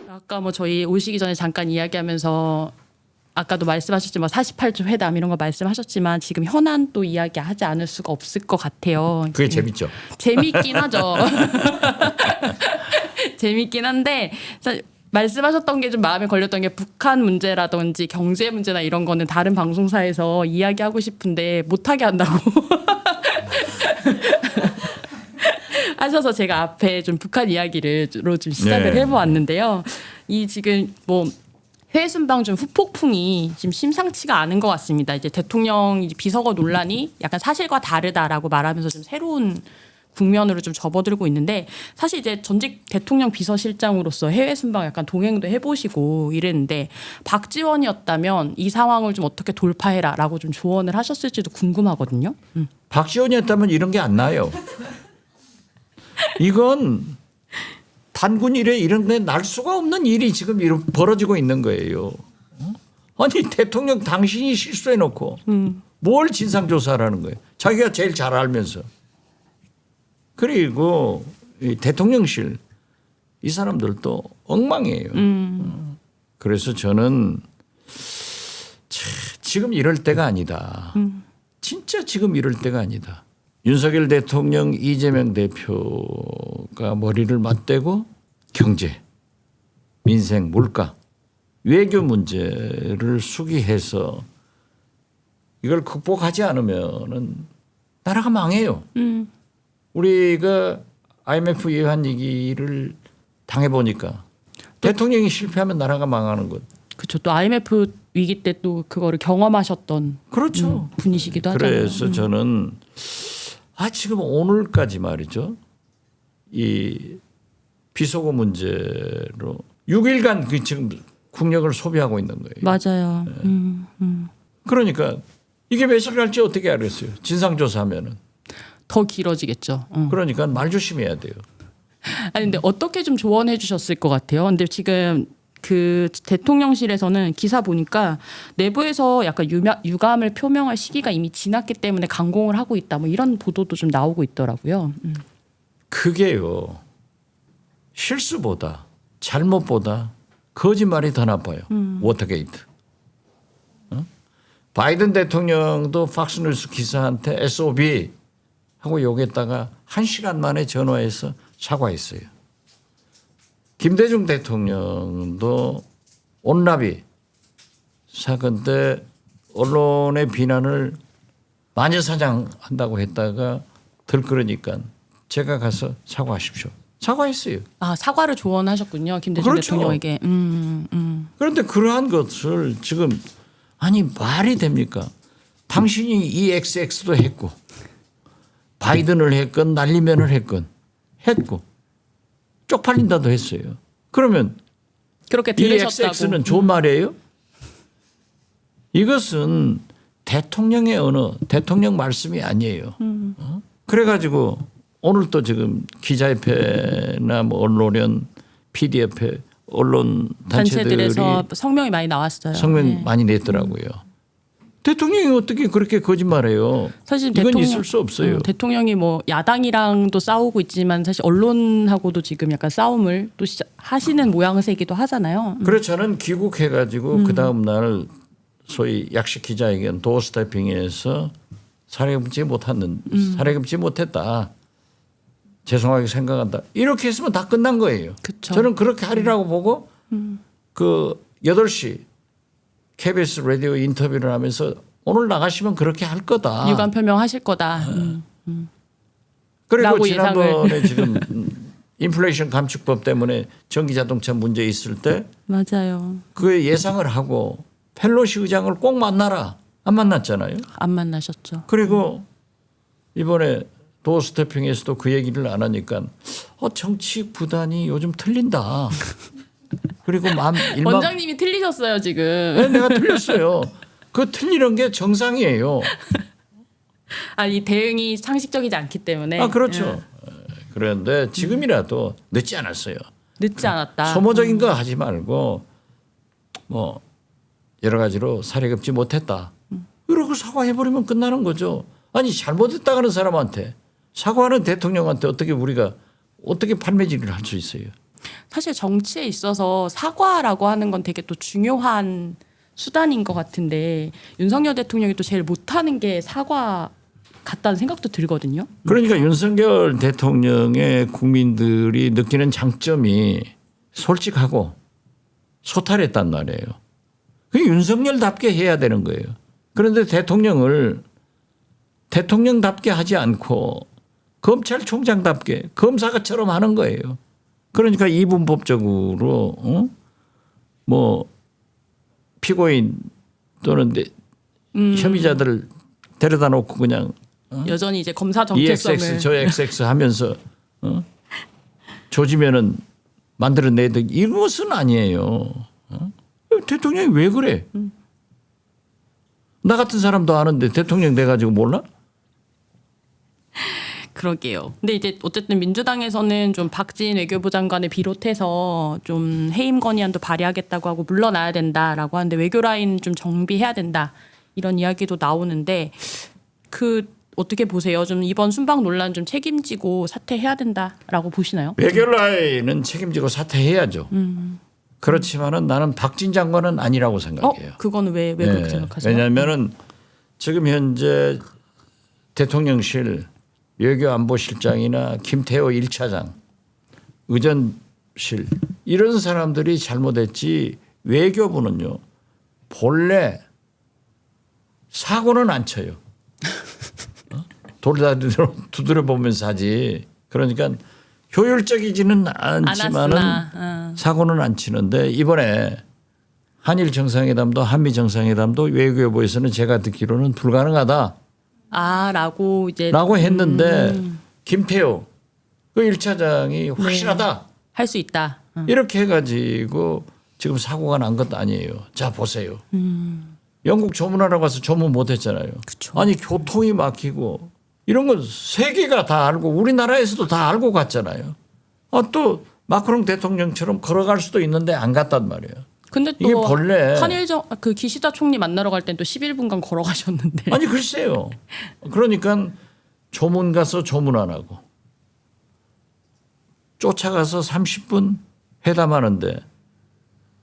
아까 뭐 저희 오시기 전에 잠깐 이야기하면서 아까도 말씀하셨지만 48조 회담 이런 거 말씀하셨지만 지금 현안 또 이야기하지 않을 수가 없을 것 같아요. 그게 재밌죠. 재밌긴 하죠. 재밌긴 한데 말씀하셨던 게 좀 마음에 걸렸던 게 북한 문제라든지 경제 문제나 이런 거는 다른 방송사에서 이야기하고 싶은데 못하게 한다고 하셔서 제가 앞에 좀 북한 이야기로 좀 시작을 네. 해보았는데요. 이 지금 뭐 해외 순방 좀 후폭풍이 지금 심상치가 않은 것 같습니다. 이제 대통령 비서거 논란이 약간 사실과 다르다라고 말하면서 좀 새로운 국면으로 좀 접어들고 있는데 사실 이제 전직 대통령 비서실장으로서 해외 순방 약간 동행도 해보시고 이랬는데 박지원이었다면 이 상황을 좀 어떻게 돌파해라라고 좀 조언을 하셨을지도 궁금하거든요. 박지원이었다면 이런 게 안 나요. 이건 단군 일에 이런 게 날 수가 없는 일이 지금 벌어지고 있는 거예요. 아니 대통령 당신이 실수해놓고 뭘 진상조사라는 거예요. 자기가 제일 잘 알면서. 그리고 이 대통령실 이 사람들도 엉망이에요. 그래서 저는 지금 이럴 때가 아니다. 진짜 지금 이럴 때가 아니다. 윤석열 대통령, 이재명 대표가 머리를 맞대고 경제, 민생, 물가, 외교 문제를 수기해서 이걸 극복하지 않으면은 나라가 망해요. 우리가 IMF 예한 위기를 당해보니까 대통령이 실패하면 나라가 망하는 것. 그렇죠. 또 IMF 위기 때 또 그거를 경험하셨던 그렇죠. 분이시기도 하잖아요. 그래서 저는 지금 오늘까지 말이죠. 이 비속어 문제로 6일간 그 지금 국력을 소비하고 있는 거예요. 맞아요. 그러니까 이게 며칠 갈지 어떻게 알겠어요. 진상조사하면은. 더 길어지겠죠. 그러니까 말 조심해야 돼요. 아니 근데 어떻게 좀 조언해 주셨을 것 같아요. 근데 지금 그 대통령실에서는 기사 보니까 내부에서 약간 유감을 표명할 시기가 이미 지났기 때문에 강공을 하고 있다. 뭐 이런 보도도 좀 나오고 있더라고요. 그게요. 실수보다 잘못보다 거짓말이 더 나빠요. 워터게이트. 바이든 대통령도 팍스뉴스 기사한테 SOB 하고 욕했다가 1시간 만에 전화해서 사과했어요. 김대중 대통령도 온라비 사건 때 언론의 비난을 마녀사냥한다고 했다가 들끓으니까 제가 가서 사과하십시오. 사과했어요. 아 사과를 조언하셨군요. 김대중 그렇죠. 대통령에게. 그런데 그러한 것을 지금 아니 말이 됩니까? 당신이 이 XX도 했고 바이든을 했건 날리면을 했건 했고 쪽팔린다도 했어요. 그러면 그렇게 이 들으셨다고. XX는 좋은 말이에요? 이것은 대통령의 언어, 대통령 말씀이 아니에요. 그래가지고 오늘 또 지금 기자협회나 뭐 언론연, PD협회, 언론 단체들이 단체들에서 성명이 많이 나왔어요. 성명 네. 많이 냈더라고요. 대통령이 어떻게 그렇게 거짓말해요? 사실 이건 있을 수 없어요. 대통령이 뭐 야당이랑도 싸우고 있지만 사실 언론하고도 지금 약간 싸움을 또 하시는 모양새이기도 하잖아요. 그래서 저는 귀국해가지고 그 다음 날 소위 약식 기자회견 도어스태핑에서 사례금지 못했다. 죄송하게 생각한다. 이렇게 했으면 다 끝난 거예요. 그쵸. 저는 그렇게 하리라고 보고 그 8시 KBS 라디오 인터뷰를 하면서 오늘 나가시면 그렇게 할 거다. 유감 표명하실 거다. 그리고 라고 지난번에 지금 인플레이션 감축법 때문에 전기자동차 문제 있을 때 맞아요. 그 예상을 하고 펠로시 의장을 꼭 만나라. 안 만났잖아요. 안 만나셨죠. 그리고 이번에 도어스태핑에서도 그 얘기를 안 하니까 정치 구단이 요즘 틀린다. 그리고 원장님이 틀리셨어요 지금. 네, 내가 틀렸어요. 그 틀리는 게 정상이에요. 이 대응이 상식적이지 않기 때문에. 그렇죠. 그런데 지금이라도 늦지 않았어요. 늦지 않았다. 소모적인 거 하지 말고 뭐 여러 가지로 사례급지 못했다. 이러고 사과해버리면 끝나는 거죠. 아니 잘못했다 하는 사람한테 사과하는 대통령한테 어떻게 우리가 어떻게 판매질을 할 수 있어요? 사실 정치에 있어서 사과라고 하는 건 되게 또 중요한 수단인 것 같은데 윤석열 대통령이 또 제일 못하는 게 사과 같다는 생각도 들거든요. 그러니까 윤석열 대통령의 국민들이 느끼는 장점이 솔직하고 소탈했단 말이에요. 그게 윤석열답게 해야 되는 거예요. 그런데 대통령을 대통령답게 하지 않고 검찰총장답게 검사처럼 하는 거예요. 그러니까 이분법적으로 뭐 피고인 또는 혐의자들을 데려다 놓고 그냥 여전히 이제 검사 정체성을 EXX 저 XX 하면서 조지면은 만들어내야 돼. 이것은 아니에요. 대통령이 왜 그래? 나 같은 사람도 아는데 대통령 돼가지고 몰라? 그러게요. 근데 이제 어쨌든 민주당에서는 좀 박지인 외교부 장관을 비롯해서 좀 해임 건의안도 발의하겠다고 하고 물러나야 된다라고 하는데 외교 라인 좀 정비해야 된다 이런 이야기도 나오는데 그 어떻게 보세요? 좀 이번 순방 논란 좀 책임지고 사퇴해야 된다라고 보시나요? 외교 라인은 책임지고 사퇴해야죠. 그렇지만은 나는 박진 장관은 아니라고 생각해요. 그거는 왜 그렇게 생각하세요? 왜냐하면은 지금 현재 대통령실 외교안보실장이나 김태호 1차장, 의전실 이런 사람들이 잘못했지 외교부는요 본래 사고는 안 쳐요. 돌다리로 두드려 보면서 하지. 그러니까 효율적이지는 않지만은 사고는 안 치는데 이번에 한일 정상회담도 한미 정상회담도 외교부에서는 제가 듣기로는 불가능하다. 라고 이제 라고 했는데 김태호 그 1차장이 확실하다. 할 수 있다. 이렇게 해가지고 지금 사고가 난 것도 아니에요. 자 보세요. 영국 조문하러 가서 조문 못했잖아요. 그쵸. 아니 교통이 막히고 이런 건 세계가 다 알고 우리나라에서도 다 알고 갔잖아요. 또 마크롱 대통령처럼 걸어갈 수도 있는데 안 갔단 말이에요. 근데 이게 또 본래 한일정 그 기시다 총리 만나러 갈 땐 또 11분간 걸어가셨는데. 아니 글쎄요. 그러니까 조문 가서 조문 안 하고 쫓아가서 30분 회담하는데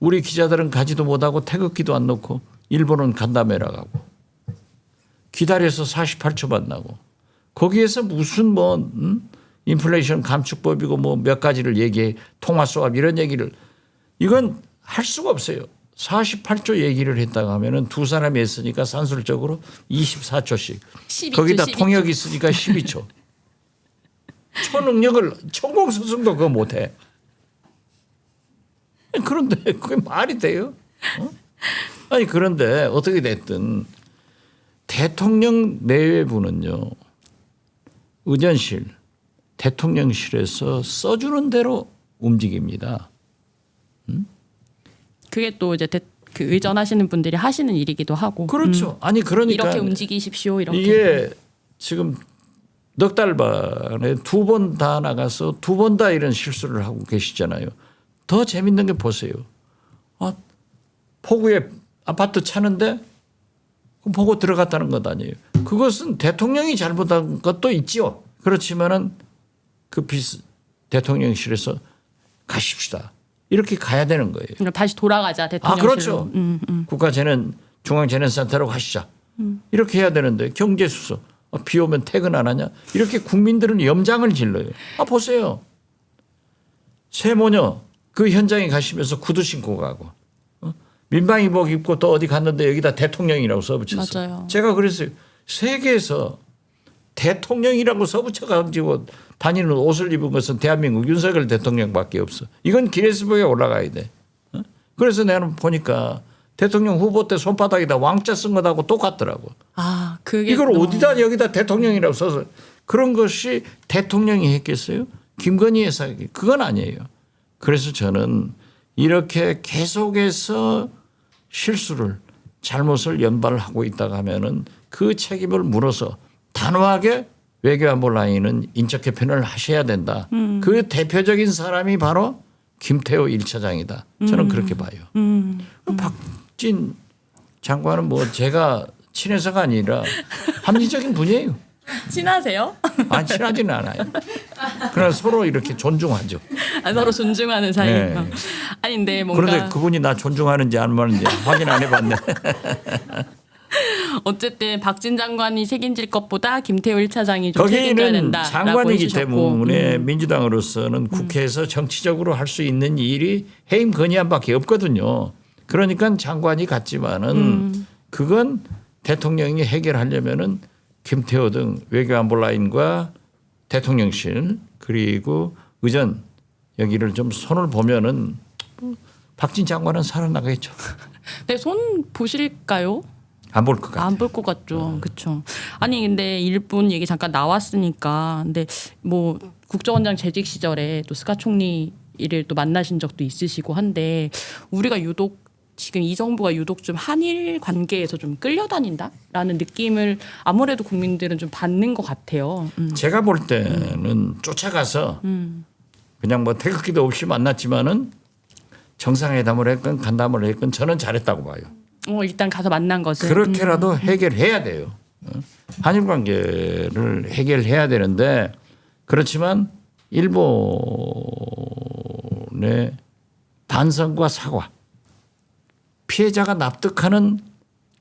우리 기자들은 가지도 못하고 태극기도 안 놓고 일본은 간담회라 가고 기다려서 48초 만나고 거기에서 무슨 인플레이션 감축법이고 뭐 몇 가지를 얘기해 통화 수합 이런 얘기를 이건 할 수가 없어요. 48초 얘기를 했다가 하면은 두 사람이 했으니까 산술적으로 24초씩 12초, 거기다 12초. 통역 있으니까 12초. 초능력을 천공스승도 그거 못해. 그런데 그게 말이 돼요? 아니 그런데 어떻게 됐든 대통령 내외부는요. 의전실, 대통령실에서 써주는 대로 움직입니다. 그게 또 이제 그 의전하시는 분들이 하시는 일이기도 하고. 그렇죠. 아니 그러니까 이렇게 움직이십시오. 이렇게. 이게 지금 넉 달 만에 두 번 다 나가서 두 번 다 이런 실수를 하고 계시잖아요. 더 재밌는 게 보세요. 포구에 아파트 차는데 보고 들어갔다는 것 아니에요. 그것은 대통령이 잘못한 것도 있지요. 그렇지만은 대통령실에서 가십시다. 이렇게 가야 되는 거예요. 그럼 다시 돌아가자 대통령실로. 그렇죠. 국가재난 중앙재난센터로 가시자. 이렇게 해야 되는데 경제수석 비 오면 퇴근 안 하냐. 이렇게 국민들은 염장을 질러요. 보세요. 세모녀 그 현장에 가시면서 구두 신고 가고 민방위복 입고 또 어디 갔는데 여기다 대통령이라고 써붙였어요. 맞아요. 제가 그랬어요. 세계에서 대통령이라고 써붙여가지고 다니는 옷을 입은 것은 대한민국 윤석열 대통령밖에 없어. 이건 기네스북에 올라가야 돼. 그래서 내가 보니까 대통령 후보 때 손바닥에다 왕자 쓴 것하고 똑같더라고. 그게 이걸 어디다 여기다 대통령이라고 써서 그런 것이 대통령이 했겠어요? 김건희 여사 그건 아니에요. 그래서 저는 이렇게 계속해서 실수를 잘못을 연발하고 있다가 하면은 그 책임을 물어서 단호하게 외교안보 라인은 인적 개편을 하셔야 된다. 그 대표적인 사람이 바로 김태호 1차장이다. 저는 그렇게 봐요. 박진 장관은 뭐 제가 친해서가 아니라 합리적인 분이에요. 친하세요? 안 친하지는 않아요. 그러나 서로 이렇게 존중하죠. 아, 서로 존중하는 사이. 네. 아니 근데 뭔가 그런데 그분이 나 존중하는지 안 하는지 확인 안 해봤네. 어쨌든 박진 장관이 책임질 것보다 김태호 1차장이 좀 책임져야 거기는 된다라고 장관이기 해주셨고. 때문에 민주당으로서는 국회에서 정치적으로 할 수 있는 일이 해임 건의안밖에 없거든요. 그러니까 장관이 갔지만은 그건 대통령이 해결하려면은 김태호 등 외교안보 라인과 대통령실 그리고 의전 여기를 좀 손을 보면은 박진 장관은 살아나가겠죠. 네, 손 보실까요? 안 볼 것 같아요. 안 볼 것 같죠. 그렇죠. 아니 근데 일본 얘기 잠깐 나왔으니까 근데 뭐 국정원장 재직 시절에 또 스가 총리를 또 만나신 적도 있으시고 한데 우리가 유독 지금 이 정부가 유독 좀 한일 관계에서 좀 끌려다닌다라는 느낌을 아무래도 국민들은 좀 받는 것 같아요. 제가 볼 때는 쫓아가서 그냥 뭐 태극기도 없이 만났지만은 정상회담을 했건 간담을 했건 저는 잘했다고 봐요. 일단 가서 만난 것은 그렇게라도 해결해야 돼요. 한일 관계를 해결해야 되는데 그렇지만 일본의 반성과 사과 피해자가 납득하는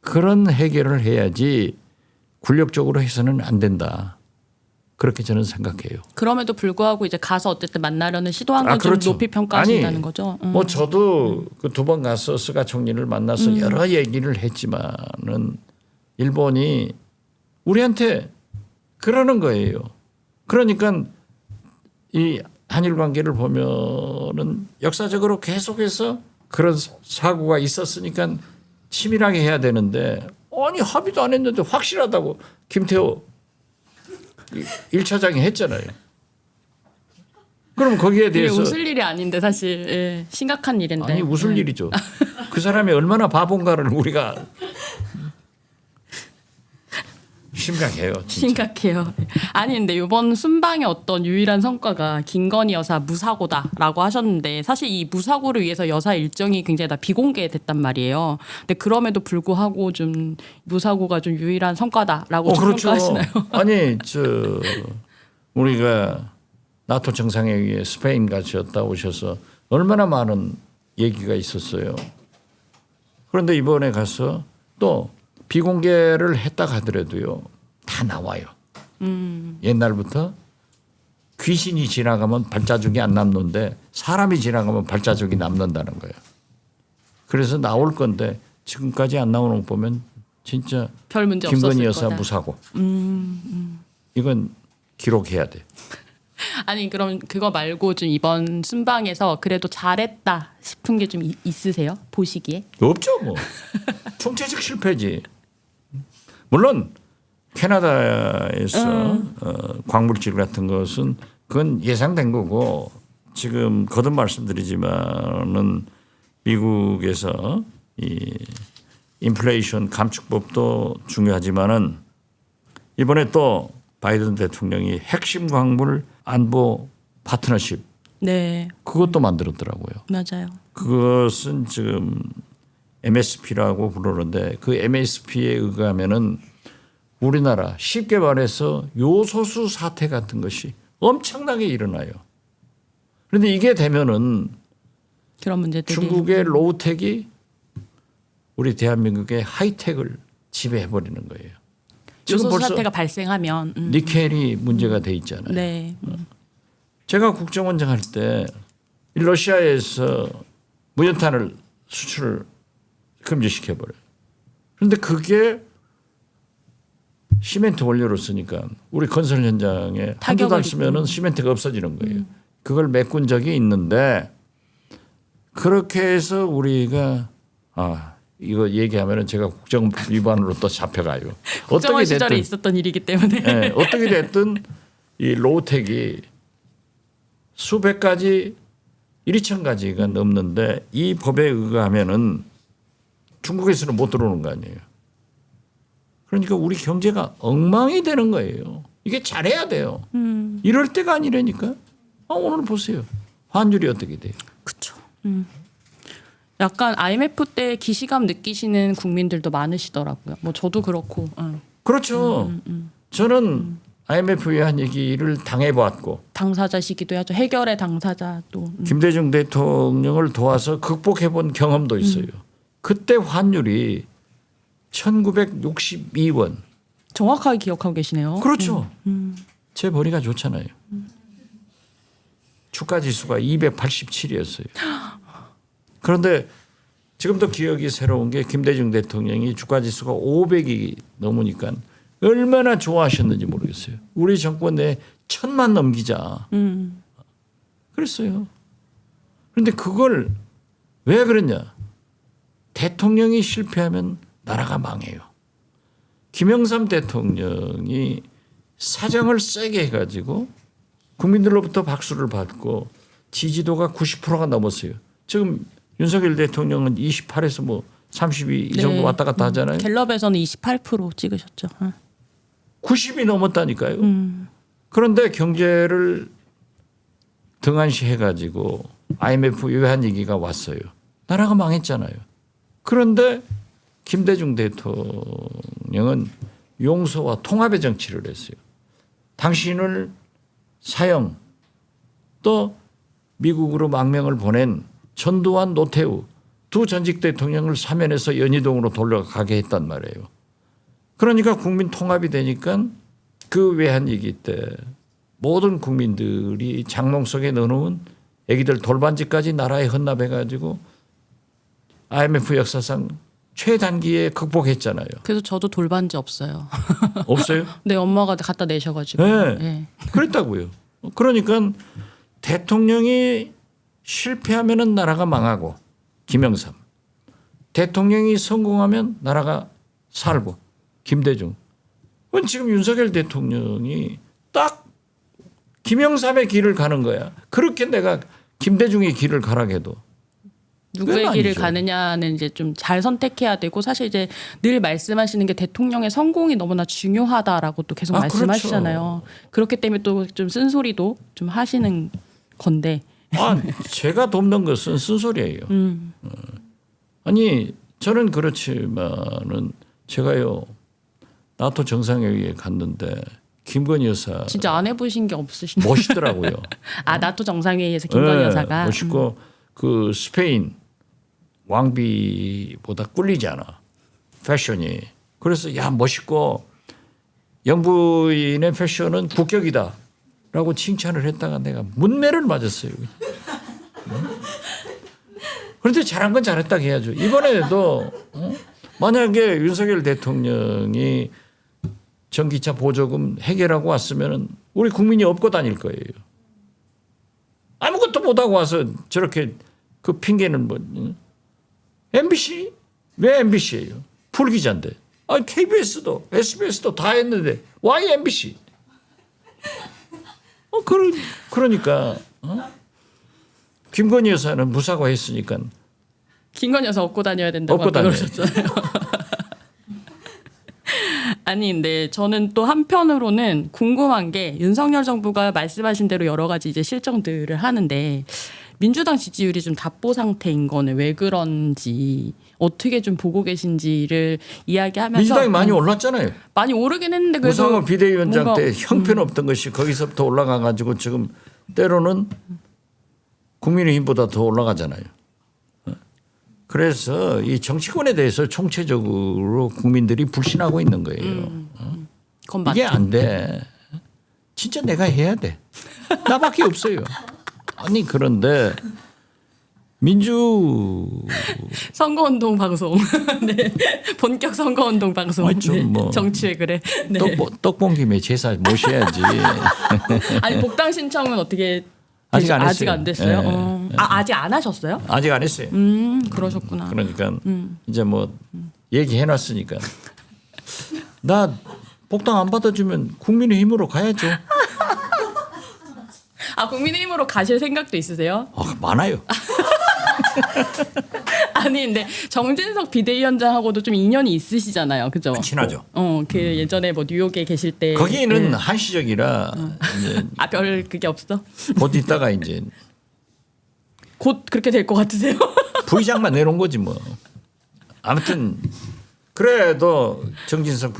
그런 해결을 해야지 굴력적으로 해서는 안 된다. 그렇게 저는 생각해요. 그럼에도 불구하고 이제 가서 어쨌든 만나려는 시도한 건 좀 그렇죠. 높이 평가하신다는 아니, 거죠. 뭐 저도 그 두 번 가서 스가 총리를 만나서 여러 얘기를 했지만은 일본이 우리한테 그러는 거예요. 그러니까 이 한일 관계를 보면은 역사적으로 계속해서 그런 사고가 있었으니까 치밀하게 해야 되는데 아니 합의도 안 했는데 확실하다고 김태호 1차장이 했잖아요. 그럼 거기에 이게 대해서 웃을 일이 아닌데 사실 예, 심각한 일인데. 아니 웃을 일이죠. 그 사람이 얼마나 바본가를 우리가 심각해요. 진짜. 심각해요. 아니 근데 이번 순방의 어떤 유일한 성과가 김건희 여사 무사고다라고 하셨는데 사실 이 무사고를 위해서 여사 일정이 굉장히 다 비공개됐단 말이에요. 근데 그럼에도 불구하고 좀 무사고가 좀 유일한 성과다라고 그렇죠. 평가하시나요? 아니 우리가 나토 정상회의에 스페인 가셨다 오셔서 얼마나 많은 얘기가 있었어요. 그런데 이번에 가서 또 비공개를 했다 하더라도요 다 나와요. 옛날부터 귀신이 지나가면 발자국이 안 남는데 사람이 지나가면 발자국이 남는다는 거예요. 그래서 나올 건데 지금까지 안 나오는 거 보면 진짜 별 문제 김건희 없었을 여사 거다. 무사고. 이건 기록해야 돼. 아니 그럼 그거 말고 좀 이번 순방에서 그래도 잘했다 싶은 게 좀 있으세요? 보시기에? 없죠 뭐. 총체적 실패지. 물론 캐나다에서 광물질 같은 것은 그건 예상된 거고 지금 거듭 말씀드리지만은 미국에서 이 인플레이션 감축법도 중요하지만은 이번에 또 바이든 대통령이 핵심 광물 안보 파트너십 네, 그것도 만들었더라고요. 맞아요. 그것은 지금 MSP라고 부르는데 그 MSP에 의하면은 우리나라 쉽게 말해서 요소수 사태 같은 것이 엄청나게 일어나요. 그런데 이게 되면은 그런 문제들이 중국의 로우텍이 우리 대한민국의 하이텍을 지배해 버리는 거예요. 지금 요소수 벌써 사태가 발생하면 니켈이 문제가 돼 있잖아요. 네. 제가 국정원장 할 때 러시아에서 무연탄을 수출을 금지시켜 버려요. 그런데 그게 시멘트 원료로 쓰니까 우리 건설 현장에 한두 달 쓰면은 시멘트가 없어지는 거예요. 그걸 메꾼 적이 있는데 그렇게 해서 우리가 이거 얘기하면은 제가 국정법 위반으로 또 잡혀가요. 국정원 어떻게 시절에 됐든 있었던 일이기 때문에 네, 어떻게 됐든 이 로우텍이 수백 가지 1,2천 가지가 넘는데 이 법에 의하면은 중국에서는 못 들어오는 거 아니에요. 그러니까 우리 경제가 엉망이 되는 거예요. 이게 잘해야 돼요. 이럴 때가 아니라니까. 오늘 보세요. 환율이 어떻게 돼요? 그렇죠. 약간 IMF 때 기시감 느끼시는 국민들도 많으시더라고요. 뭐 저도 그렇고. 그렇죠. 저는 IMF 외환 위기를 당해보았고 당사자시기도 하죠. 해결의 당사자도. 김대중 대통령을 도와서 극복해본 경험도 있어요. 그때 환율이 1962원. 정확하게 기억하고 계시네요. 그렇죠. 제 머리가 좋잖아요. 주가 지수가 287이었어요. 그런데 지금도 기억이 새로운 게 김대중 대통령이 주가 지수가 500이 넘으니까 얼마나 좋아하셨는지 모르겠어요. 우리 정권 내에 1000만 넘기자. 그랬어요. 그런데 그걸 왜 그러냐. 대통령이 실패하면 나라가 망해요. 김영삼 대통령이 사정을 세게 해가지고 국민들로부터 박수를 받고 지지도가 90%가 넘었어요. 지금 윤석열 대통령은 28에서 뭐 32 이 정도 왔다 갔다 하잖아요. 갤럽에서는 28% 찍으셨죠. 90이 넘었다니까요. 그런데 경제를 등한시해가지고 IMF 외환 위기가 왔어요. 나라가 망했잖아요. 그런데 김대중 대통령은 용서와 통합의 정치를 했어요. 당신을 사형 또 미국으로 망명을 보낸 전두환 노태우 두 전직 대통령을 사면해서 연희동으로 돌려가게 했단 말이에요. 그러니까 국민 통합이 되니까 그 외환위기 때 모든 국민들이 장롱 속에 넣어놓은 애기들 돌반지까지 나라에 헌납해가지고 IMF 역사상 최단기에 극복했잖아요. 그래서 저도 돌반지 없어요. 없어요? 네, 엄마가 갖다 내셔가지고. 네. 네. 그랬다고요. 그러니까 대통령이 실패하면 나라가 망하고 김영삼. 대통령이 성공하면 나라가 살고 김대중. 지금 윤석열 대통령이 딱 김영삼의 길을 가는 거야. 그렇게 내가 김대중의 길을 가라고 해도 누구의 길을 아니죠. 가느냐는 이제 좀 잘 선택해야 되고 사실 이제 늘 말씀하시는 게 대통령의 성공이 너무나 중요하다라고 또 계속 말씀하시잖아요. 그렇죠. 그렇기 때문에 또 좀 쓴소리도 좀 하시는 건데. 제가 돕는 것은 쓴소리예요. 아니 저는 그렇지만은 제가요 나토 정상회의에 갔는데 김건희 여사 진짜 안 해보신 게 없으신가요? 멋있더라고요. 나토 정상회의에서 김건희 여사가 멋있고 그 스페인 왕비보다 꿀리지 않아 패션이. 그래서 야 멋있고 영부인의 패션은 국격이다라고 칭찬을 했다가 내가 문매를 맞았어요. 그런데 잘한 건 잘했다고 해야죠. 이번에도 만약에 윤석열 대통령이 전기차 보조금 해결하고 왔으면 우리 국민이 업고 다닐 거예요. 아무것도 못하고 와서 저렇게 그 핑계는 뭐 MBC? 왜 MBC예요? 풀기자인데. KBS도 SBS도 다 했는데 why MBC? 그러니까 김건희 여사는 무사고 했으니까 김건희 여사 업고 다녀야 된다고 업고 다녀요. 그러셨잖아요. 아니 근데 저는 또 한편으로는 궁금한 게 윤석열 정부가 말씀하신 대로 여러 가지 이제 실정들을 하는데 민주당 지지율이 좀 답보 상태인 거는 왜 그런지 어떻게 좀 보고 계신지를 이야기하면서 민주당이 많이 올랐잖아요. 많이 오르긴 했는데 그래도 우상호 비대위원장 뭔가 때 형편없던 것이 거기서부터 올라가 가지고 지금 때로는 국민의힘보다 더 올라가잖아요. 그래서 이 정치권에 대해서 총체적으로 국민들이 불신하고 있는 거예요. 그건 맞죠. 이게 안 돼. 진짜 내가 해야 돼. 나밖에 없어요. 아니 그런데 선거운동 방송, 네. 본격 선거운동 방송, 아니, 좀 뭐. 정치회 그래. 네. 떡 본 김에 제사 모셔야지. 아니 복당 신청은 어떻게 아직 안 했어요. 아직 안 됐어요. 네. 아직 안 하셨어요? 아직 안 했어요. 그러셨구나. 그러니까 이제 뭐 얘기해놨으니까 나 복당 안 받아주면 국민의힘으로 가야죠. 국민의힘으로 가실 생각도 있으세요? 많아요. 아니 근데 정진석 비대위원장하고도 좀 인연이 있으시잖아요, 그죠? 친하죠. 그 예전에 뭐 뉴욕에 계실 때 거기는 한시적이라 이제 별 그게 없어? 곧 있다가 이제 곧 그렇게 될 것 같으세요? 부의장만 내놓은 거지 뭐. 아무튼 그래도 정진석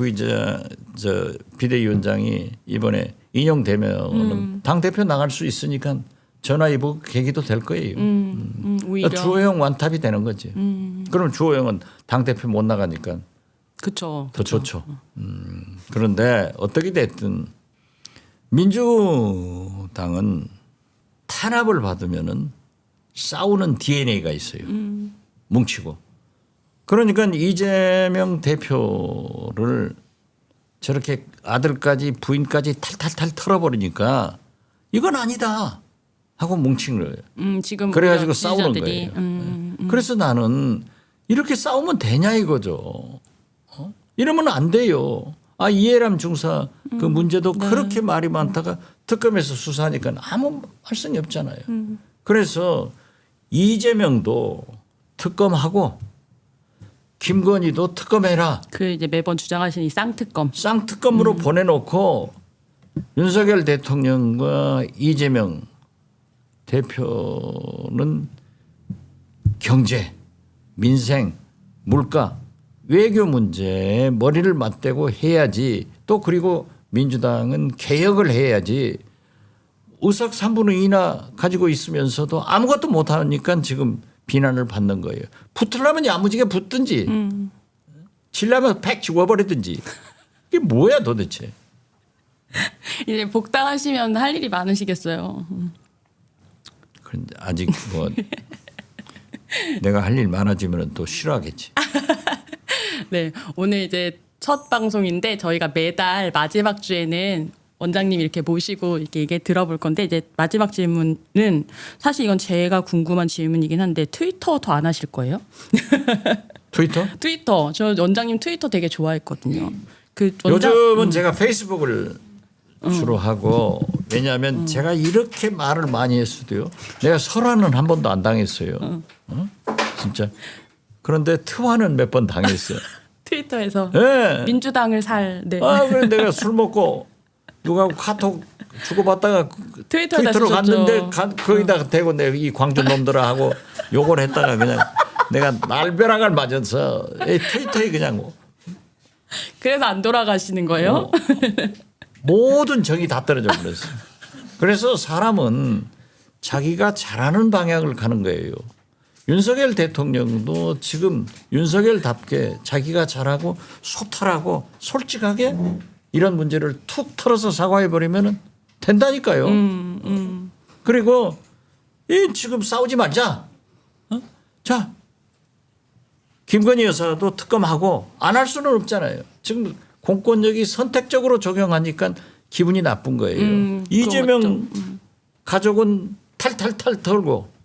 저 비대위원장이 이번에 인용되면 당 대표 나갈 수 있으니까 전화위복 계기도 될 거예요. 오히려 주호영 완탑이 되는 거지. 그럼 주호영은 당 대표 못 나가니까 그쵸. 더 좋죠. 그런데 어떻게 됐든 민주당은 탄압을 받으면은 싸우는 DNA가 있어요. 뭉치고. 그러니까 이재명 대표를 저렇게 아들까지 부인까지 탈탈탈 털어버리니까 이건 아니다 하고 뭉친 거예요. 지금 그래가지고 오히려 싸우는 지지자들이, 거예요. 그래서 나는 이렇게 싸우면 되냐 이거죠. 이러면 안 돼요. 이해람 중사 그 문제도 그렇게 말이 많다가 특검에서 수사하니까 아무 말씀이 없잖아요. 그래서 이재명도 특검하고 김건희도 특검해라. 그 이제 매번 주장하시는 이 쌍특검. 쌍특검으로 보내놓고 윤석열 대통령과 이재명 대표는 경제, 민생, 물가, 외교 문제에 머리를 맞대고 해야지. 또 그리고 민주당은 개혁을 해야지. 의석 3분의 2나 가지고 있으면서도 아무것도 못하니까 지금 비난을 받는 거예요. 붙으려면 야무지게 붙든지 치려면 팩 지워버리든지 이게 뭐야 도대체. 이제 복당하시면 할 일이 많으시겠어요. 그런데 아직 뭐 내가 할 일 많아지면 또 싫어하겠지. 네, 오늘 이제 첫 방송인데 저희가 매달 마지막 주에는 원장님 이렇게 모시고 이렇게 얘기 들어볼 건데 이제 마지막 질문은 사실 이건 제가 궁금한 질문이긴 한데 트위터 더 안 하실 거예요? 트위터? 트위터 저 원장님 트위터 되게 좋아했거든요. 그 원장 요즘은 제가 페이스북을 주로 하고 왜냐하면 제가 이렇게 말을 많이 했어도요. 내가 설화는 한 번도 안 당했어요. 진짜. 그런데 트화는 몇 번 당했어요. 트위터에서 네. 민주당을 살 네. 그래 내가 술 먹고 누가 카톡 주고받다가 트위터에다 트위터로 쓰셨죠. 갔는데 거기다가 대고 내가 이 광주 놈들아 하고 욕을 했다가 그냥 내가 날벼락을 맞아서 트위터에 그냥 그래서 안 돌아가시는 거예요? 모든 정이 다 떨어져 버렸어요. 그래서 사람은 자기가 잘하는 방향을 가는 거예요. 윤석열 대통령도 지금 윤석열답게 자기가 잘하고 소탈하고 솔직하게 이런 문제를 툭 털어서 사과해 버리면 된다니까요. 그리고 지금 싸우지 말자. 자, 김건희 여사도 특검하고 안 할 수는 없잖아요. 지금 공권력이 선택적으로 적용하니까 기분이 나쁜 거예요. 이재명 가족은 탈탈탈 털고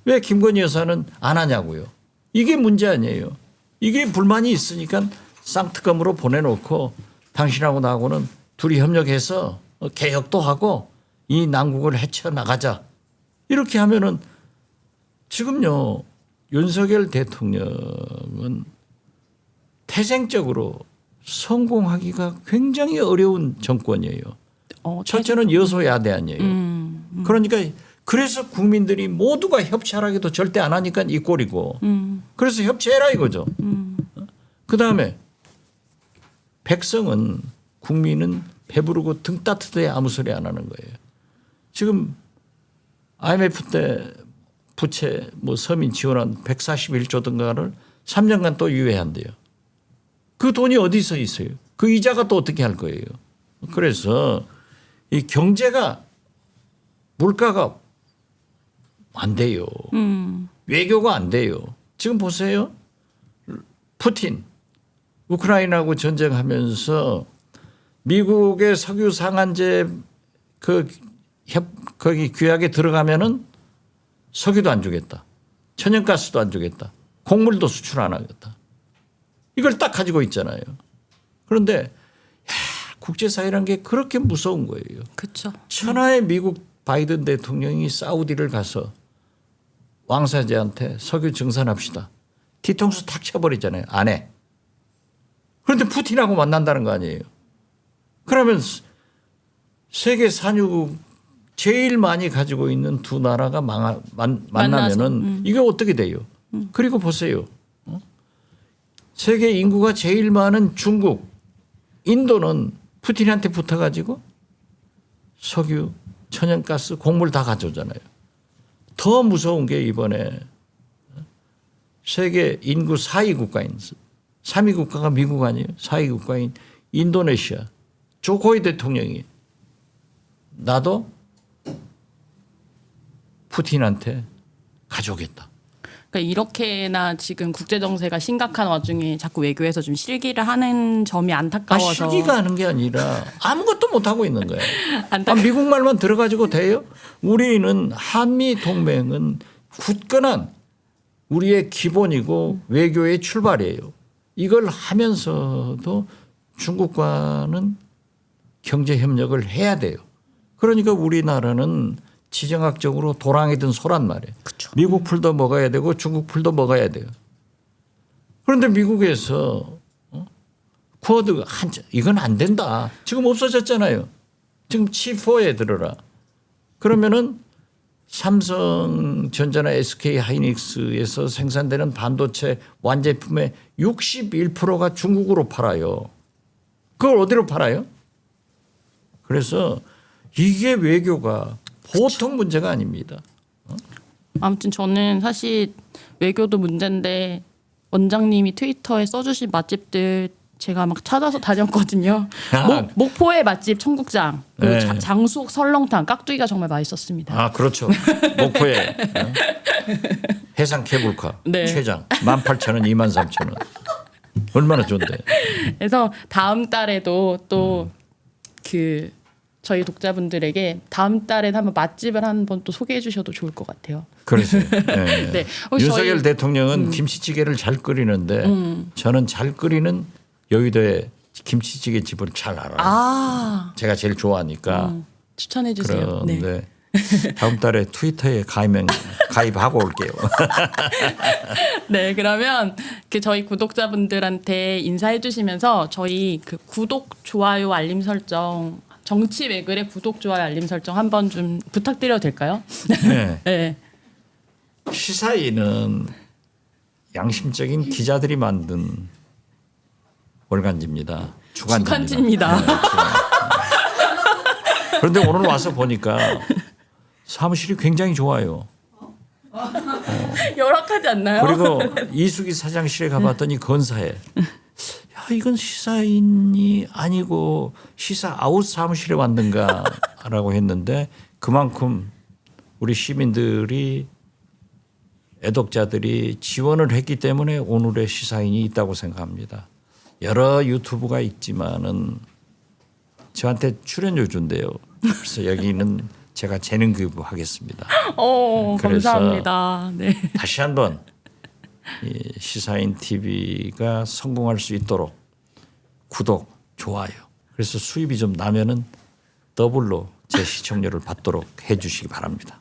왜 김건희 여사는 안 하냐고요. 이게 문제 아니에요. 이게 불만이 있으니까 쌍특검으로 보내놓고 당신하고 나하고는 둘이 협력해서 개혁도 하고 이 난국을 헤쳐나가자. 이렇게 하면은 지금요 윤석열 대통령은 태생적으로 성공하기가 굉장히 어려운 정권이에요. 첫째는 여소야대 아니에요. 그러니까 그래서 국민들이 모두가 협치하라기도 절대 안 하니까 이 꼴이고 그래서 협치해라 이거죠. 그다음에 백성은 국민은 배부르고 등 따뜻해야 아무 소리 안 하는 거예요. 지금 IMF 때 부채 뭐 서민 지원한 141조든가를 3년간 또 유예한대요. 그 돈이 어디서 있어요? 그 이자가 또 어떻게 할 거예요? 그래서 이 경제가 물가가 안 돼요. 외교가 안 돼요. 지금 보세요. 푸틴 우크라이나하고 전쟁하면서 미국의 석유 상한제 거기 규약에 들어가면은 석유도 안 주겠다. 천연가스도 안 주겠다. 곡물도 수출 안 하겠다. 이걸 딱 가지고 있잖아요. 그런데 국제사회란 게 그렇게 무서운 거예요. 그렇죠. 천하의 미국 바이든 대통령이 사우디를 가서 왕사제한테 석유 증산합시다. 뒤통수 탁 쳐버리잖아요. 안 해. 그런데 푸틴하고 만난다는 거 아니에요. 그러면 세계 산유국 제일 많이 가지고 있는 두 나라가 만나면은 이게 어떻게 돼요? 그리고 보세요. 세계 인구가 제일 많은 중국, 인도는 푸틴한테 붙어가지고 석유, 천연가스, 곡물 다 가져오잖아요. 더 무서운 게 이번에 세계 인구 4위 국가인 3위 국가가 미국 아니에요. 4위 국가인 인도네시아 조코이 대통령이 나도 푸틴한테 가져오겠다. 그러니까 이렇게나 지금 국제 정세가 심각한 와중에 자꾸 외교에서 좀 실기를 하는 점이 안타까워서. 실기가 하는 게 아니라 아무것도 못 하고 있는 거예요. 안타까워. 미국 말만 들어가지고 돼요? 우리는 한미 동맹은 굳건한 우리의 기본이고 외교의 출발이에요. 이걸 하면서도 중국과는 경제 협력을 해야 돼요. 그러니까 우리나라는 지정학적으로 도랑이든 소란 말이에요. 그쵸. 미국 풀도 먹어야 되고 중국 풀도 먹어야 돼요. 그런데 미국에서 쿼드 이건 안 된다. 지금 없어졌잖아요. 지금 C4에 들어라. 그러면은 삼성전자나 SK 하이닉스에서 생산되는 반도체 완제품의 61%가 중국으로 팔아요. 그걸 어디로 팔아요? 그래서 이게 외교가 보통 문제가 아닙니다. 아무튼 저는 사실 외교도 문제인데 원장님이 트위터에 써주신 맛집들 제가 막 찾아서 다녔거든요. 목포의 맛집 청국장, 그리고 네. 장수옥 설렁탕, 깍두기가 정말 맛있었습니다. 아 그렇죠. 목포에 해상 케이블카 네. 최장 18,000원, 23,000원. 얼마나 좋은데. 그래서 다음 달에도 또 그 저희 독자분들에게 다음 달에 한번 맛집을 한번 또 소개해 주셔도 좋을 것 같아요. 그래서 네. 네. 혹시 윤석열 저희- 대통령은 김치찌개를 잘 끓이는데 저는 잘 끓이는 여의도의 김치찌개 집을 잘 알아요. 아 제가 제일 좋아하니까. 추천해 주세요. 네. 그런데 다음 달에 트위터에 가입하고 올게요. 네, 그러면 그 저희 구독자분들한테 인사해 주시면서 저희 그 구독, 좋아요, 알림 설정, 정치 외글의 구독, 좋아요, 알림 설정 한번 좀 부탁드려도 될까요? 네. 네. 시사인은 양심적인 기자들이 만든 월간지입니다. 주간지입니다. 주간지입니다. 네, 그런데 오늘 와서 보니까 사무실이 굉장히 좋아요. 열악하지 않나요? 그리고 이수기 사장실에 가봤더니 건사해. 야 이건 시사인이 아니고 시사 아웃 사무실에 왔는가라고 했는데 그만큼 우리 시민들이 애독자들이 지원을 했기 때문에 오늘의 시사인이 있다고 생각합니다. 여러 유튜브가 있지만은 저한테 출연료 준대요. 그래서 여기는 제가 재능 기부하겠습니다. 그래서 감사합니다. 네. 다시 한번 이 시사인 TV가 성공할 수 있도록 구독, 좋아요. 그래서 수입이 좀 나면은 더블로 제 시청료를 받도록 해주시기 바랍니다.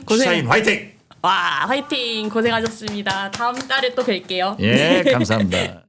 시사인 화이팅! 와, 화이팅! 고생하셨습니다. 다음 달에 또 뵐게요. 예, 감사합니다.